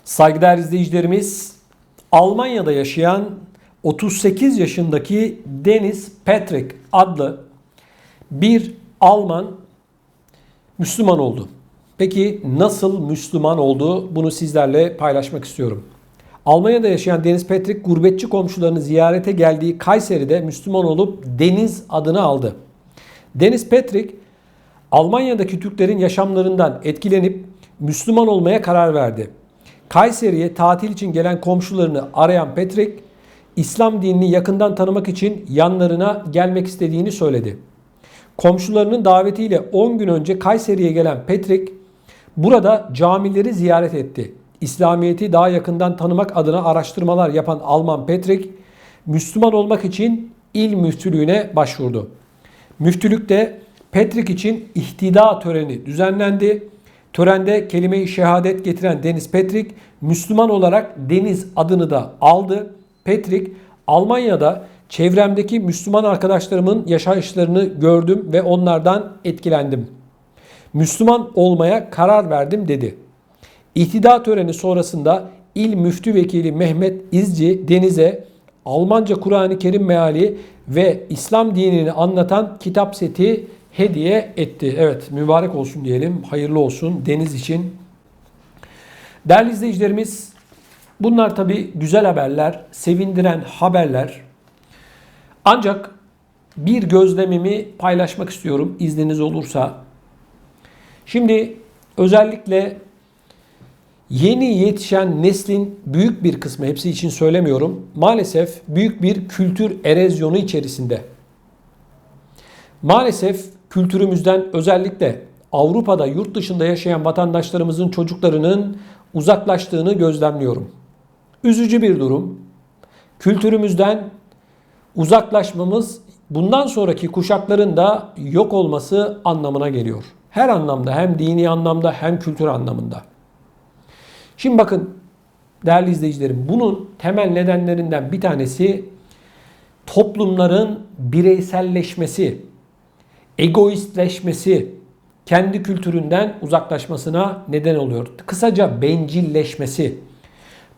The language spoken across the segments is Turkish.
Saygıdeğer izleyicilerimiz, Almanya'da yaşayan 38 yaşındaki Dennis Patrick adlı bir Alman Müslüman oldu. Peki nasıl Müslüman oldu? Bunu sizlerle paylaşmak istiyorum. Almanya'da yaşayan Dennis Patrick, gurbetçi komşularını ziyarete geldiği Kayseri'de Müslüman olup Deniz adını aldı. Dennis Patrick, Almanya'daki Türklerin yaşamlarından etkilenip Müslüman olmaya karar verdi. Kayseri'ye tatil için gelen komşularını arayan Patrick, İslam dinini yakından tanımak için yanlarına gelmek istediğini söyledi. Komşularının davetiyle 10 gün önce Kayseri'ye gelen Patrick, burada camileri ziyaret etti. İslamiyet'i daha yakından tanımak adına araştırmalar yapan Alman Patrick, Müslüman olmak için il müftülüğüne başvurdu. Müftülükte Patrick için ihtida töreni düzenlendi. Törende kelime-i şehadet getiren Dennis Patrick, Müslüman olarak Deniz adını da aldı. Patrick, Almanya'da çevremdeki Müslüman arkadaşlarımın yaşayışlarını gördüm ve onlardan etkilendim. Müslüman olmaya karar verdim dedi. İhtida töreni sonrasında İl Müftü Vekili Mehmet İzci Deniz'e Almanca Kur'an-ı Kerim meali ve İslam dinini anlatan kitap seti hediye etti. Evet, mübarek olsun diyelim, hayırlı olsun Deniz için. Değerli izleyicilerimiz, bunlar tabii güzel haberler, sevindiren haberler. Ancak bir gözlemimi paylaşmak istiyorum izniniz olursa. Şimdi özellikle yeni yetişen neslin büyük bir kısmı, hepsi için söylemiyorum, maalesef büyük bir kültür erozyonu içerisinde. Maalesef kültürümüzden, özellikle Avrupa'da, yurt dışında yaşayan vatandaşlarımızın çocuklarının uzaklaştığını gözlemliyorum. Üzücü bir durum. Kültürümüzden uzaklaşmamız bundan sonraki kuşakların da yok olması anlamına geliyor. Her anlamda, hem dini anlamda hem kültür anlamında. Şimdi bakın değerli izleyicilerim, bunun temel nedenlerinden bir tanesi toplumların bireyselleşmesi, egoistleşmesi, kendi kültüründen uzaklaşmasına neden oluyor. Kısaca bencilleşmesi.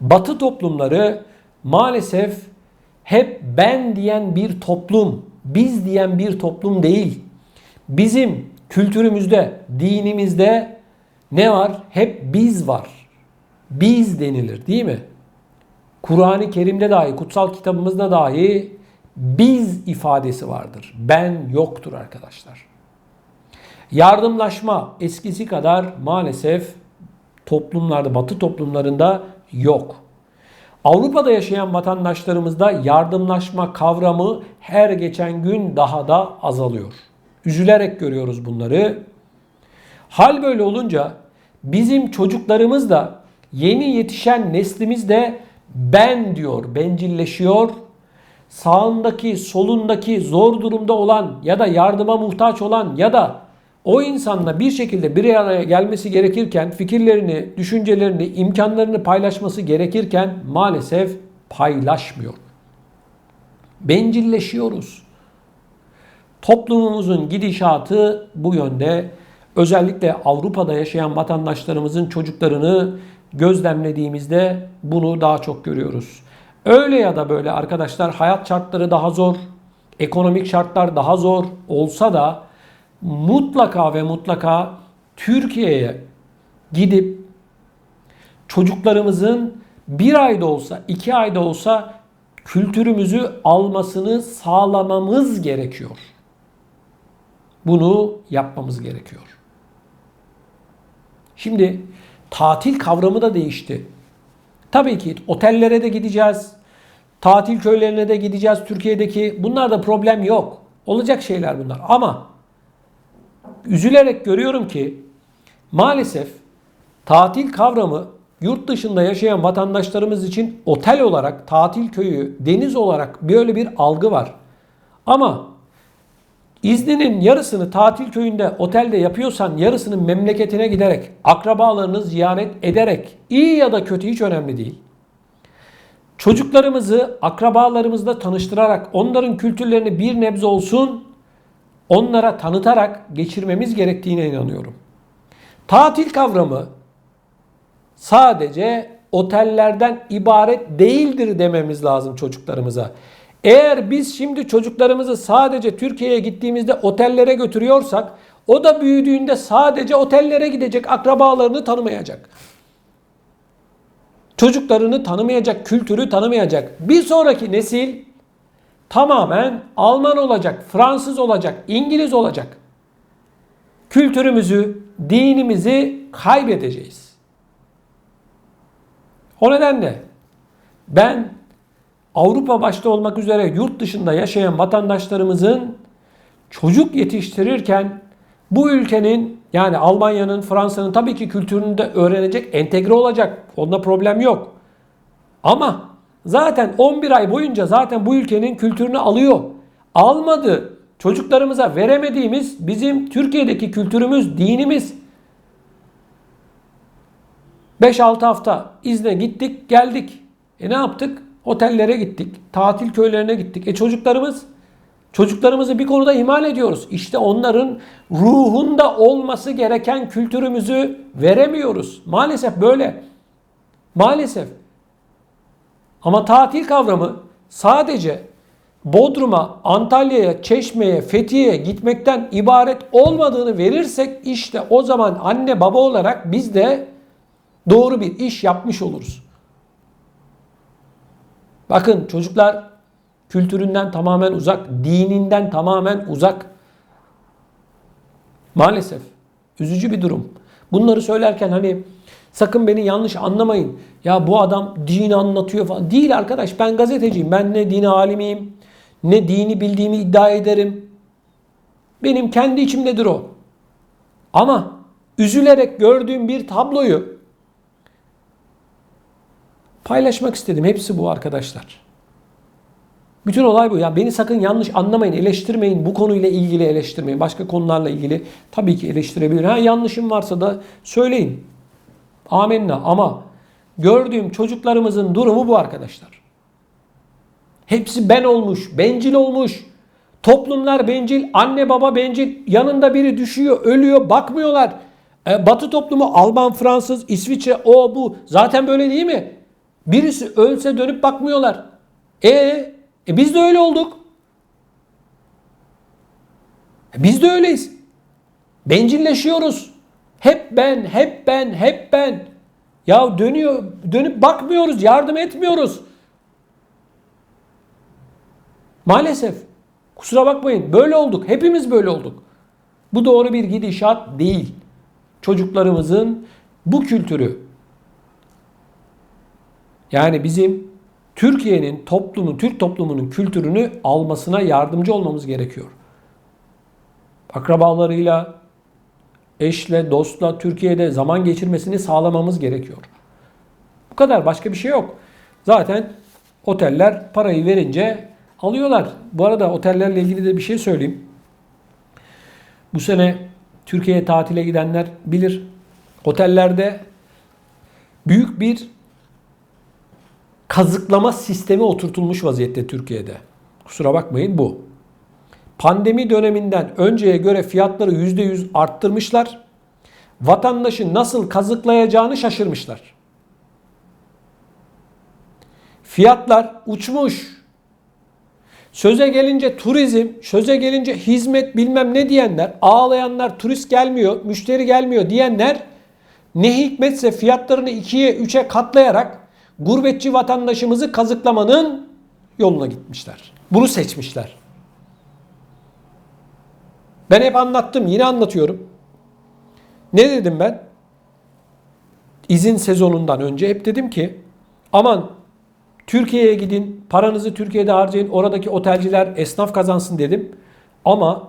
Batı toplumları maalesef hep ben diyen bir toplum, biz diyen bir toplum değil. Bizim kültürümüzde, dinimizde ne var? Hep biz var. Biz denilir, değil mi? Kur'an-ı Kerim'de dahi, kutsal kitabımızda dahi biz ifadesi vardır. Ben yoktur arkadaşlar. Yardımlaşma eskisi kadar maalesef toplumlarda, Batı toplumlarında yok. Avrupa'da yaşayan vatandaşlarımızda yardımlaşma kavramı her geçen gün daha da azalıyor. Üzülerek görüyoruz bunları. Hal böyle olunca bizim çocuklarımız da, yeni yetişen neslimiz de ben diyor, bencilleşiyor. Sağındaki, solundaki zor durumda olan ya da yardıma muhtaç olan ya da o insanla bir şekilde bir araya gelmesi gerekirken, fikirlerini, düşüncelerini, imkanlarını paylaşması gerekirken maalesef paylaşmıyor. Bencilleşiyoruz. Toplumumuzun gidişatı bu yönde. Özellikle Avrupa'da yaşayan vatandaşlarımızın çocuklarını gözlemlediğimizde bunu daha çok görüyoruz. Öyle ya da böyle arkadaşlar, hayat şartları daha zor, ekonomik şartlar daha zor olsa da mutlaka ve mutlaka Türkiye'ye gidip çocuklarımızın bir ayda olsa, 2 ayda olsa kültürümüzü almasını sağlamamız gerekiyor. Bunu yapmamız gerekiyor. Şimdi tatil kavramı da değişti. Tabii ki otellere de gideceğiz, tatil köylerine de gideceğiz Türkiye'deki. Bunlarda problem yok. Olacak şeyler bunlar. Ama üzülerek görüyorum ki maalesef tatil kavramı yurt dışında yaşayan vatandaşlarımız için otel olarak, tatil köyü, deniz olarak böyle bir algı var. Ama izninin yarısını tatil köyünde, otelde yapıyorsan yarısını memleketine giderek, akrabalarını ziyaret ederek, iyi ya da kötü hiç önemli değil, çocuklarımızı akrabalarımızla tanıştırarak, onların kültürlerini bir nebze olsun onlara tanıtarak geçirmemiz gerektiğine inanıyorum. Tatil kavramı sadece otellerden ibaret değildir dememiz lazım çocuklarımıza. Eğer biz şimdi çocuklarımızı sadece Türkiye'ye gittiğimizde otellere götürüyorsak, o da büyüdüğünde sadece otellere gidecek, akrabalarını tanımayacak. Çocuklarını tanımayacak, kültürü tanımayacak. Bir sonraki nesil tamamen Alman olacak, Fransız olacak, İngiliz olacak. Kültürümüzü, dinimizi kaybedeceğiz. O nedenle ben Avrupa başta olmak üzere yurt dışında yaşayan vatandaşlarımızın çocuk yetiştirirken bu ülkenin, yani Almanya'nın, Fransa'nın tabii ki kültürünü de öğrenecek, entegre olacak. Onda problem yok. Ama zaten 11 ay boyunca zaten bu ülkenin kültürünü alıyor. Almadı. Çocuklarımıza veremediğimiz bizim Türkiye'deki kültürümüz, dinimiz. 5-6 hafta izne gittik, geldik. Ne yaptık? Otellere gittik. Tatil köylerine gittik. Çocuklarımızı bir konuda ihmal ediyoruz. İşte onların ruhunda olması gereken kültürümüzü veremiyoruz. Maalesef böyle. Maalesef. Ama tatil kavramı sadece Bodrum'a, Antalya'ya, Çeşme'ye, Fethiye'ye gitmekten ibaret olmadığını verirsek, işte o zaman anne baba olarak biz de doğru bir iş yapmış oluruz. Bakın, çocuklar kültüründen tamamen uzak, dininden tamamen uzak. Maalesef. Üzücü bir durum. Bunları söylerken hani sakın beni yanlış anlamayın. Ya bu adam dini anlatıyor falan. Değil arkadaş, ben gazeteciyim. Ben ne dini alimiyim, ne dini bildiğimi iddia ederim. Benim kendi içimdedir o. Ama üzülerek gördüğüm bir tabloyu paylaşmak istedim. Hepsi bu arkadaşlar. Bütün olay bu. Ya beni sakın yanlış anlamayın, eleştirmeyin. Bu konuyla ilgili eleştirmeyin. Başka konularla ilgili tabii ki eleştirebilir. Yanlışım varsa da söyleyin. Amenna. Ama gördüğüm çocuklarımızın durumu bu arkadaşlar. Hepsi ben olmuş, bencil olmuş. Toplumlar bencil, anne baba bencil. Yanında biri düşüyor, ölüyor, bakmıyorlar. Batı toplumu, Alman, Fransız, İsviçre, o bu. Zaten böyle değil mi? Birisi ölse dönüp bakmıyorlar. Biz de öyle olduk. Biz de öyleyiz. Bencilleşiyoruz. Hep ben, hep ben, hep ben. Ya dönüp bakmıyoruz, yardım etmiyoruz. Maalesef. Kusura bakmayın. Böyle olduk. Hepimiz böyle olduk. Bu doğru bir gidişat değil. Çocuklarımızın bu kültürü, yani bizim Türkiye'nin Türk toplumunun kültürünü almasına yardımcı olmamız gerekiyor. Akrabalarıyla, eşle, dostla Türkiye'de zaman geçirmesini sağlamamız gerekiyor. Bu kadar, başka bir şey yok. Zaten oteller parayı verince alıyorlar. Bu arada otellerle ilgili de bir şey söyleyeyim. Bu sene Türkiye'ye tatile gidenler bilir. Otellerde büyük bir kazıklama sistemi oturtulmuş vaziyette Türkiye'de. Kusura bakmayın, bu. Pandemi döneminden önceye göre fiyatları %100 arttırmışlar. Vatandaşı nasıl kazıklayacağını şaşırmışlar. Fiyatlar uçmuş. Söze gelince turizm, söze gelince hizmet bilmem ne diyenler, ağlayanlar, turist gelmiyor, müşteri gelmiyor diyenler ne hikmetse fiyatlarını 2'ye 3'e katlayarak gurbetçi vatandaşımızı kazıklamanın yoluna gitmişler. Bunu seçmişler. Ben hep anlattım, yine anlatıyorum. Ne dedim ben? İzin sezonundan önce hep dedim ki aman Türkiye'ye gidin, paranızı Türkiye'de harcayın, oradaki otelciler esnaf kazansın dedim. Ama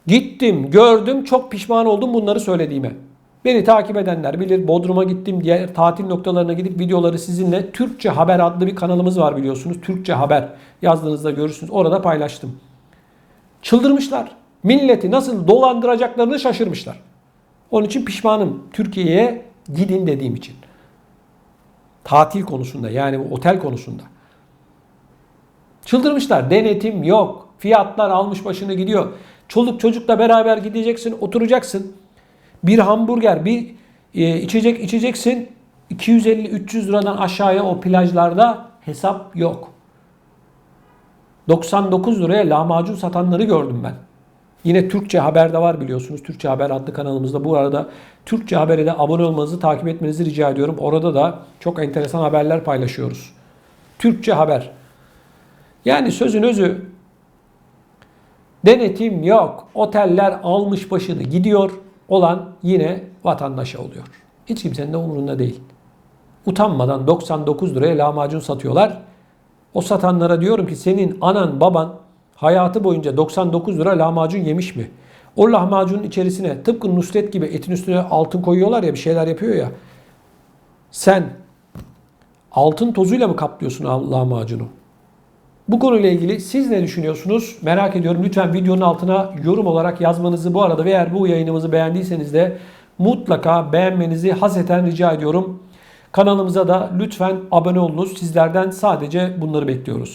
gittim, gördüm, çok pişman oldum bunları söylediğime. Beni takip edenler bilir. Bodrum'a gittim, diğer tatil noktalarına gidip videoları sizinle Türkçe Haber adlı bir kanalımız var biliyorsunuz. Türkçe Haber yazdığınızda görürsünüz. Orada paylaştım. Çıldırmışlar. Milleti nasıl dolandıracaklarını şaşırmışlar. Onun için pişmanım. Türkiye'ye gidin dediğim için. Tatil konusunda, yani bu otel konusunda. Çıldırmışlar. Denetim yok. Fiyatlar almış başını gidiyor. Çoluk çocukla beraber gideceksin, oturacaksın. Bir hamburger, bir içecek içeceksin. 250-300 liradan aşağıya o plajlarda hesap yok. 99 liraya lahmacun satanları gördüm ben. Yine Türkçe Haber'de var biliyorsunuz. Türkçe Haber adlı kanalımızda. Bu arada Türkçe Haber'e de abone olmanızı, takip etmenizi rica ediyorum. Orada da çok enteresan haberler paylaşıyoruz. Türkçe Haber. Yani sözün özü, denetim yok. Oteller almış başını gidiyor. Olan yine vatandaşa oluyor. Hiç kimsenin de umurunda değil. Utanmadan 99 liraya lahmacun satıyorlar. O satanlara diyorum ki senin anan baban hayatı boyunca 99 lira lahmacun yemiş mi? O lahmacunun içerisine tıpkı Nusret gibi etin üstüne altın koyuyorlar ya, bir şeyler yapıyor ya. Sen altın tozuyla mı kaplıyorsun lahmacunu? Bu konuyla ilgili siz ne düşünüyorsunuz? Merak ediyorum. Lütfen videonun altına yorum olarak yazmanızı, bu arada ve eğer bu yayınımızı beğendiyseniz de mutlaka beğenmenizi hasreten rica ediyorum. Kanalımıza da lütfen abone olunuz. Sizlerden sadece bunları bekliyoruz.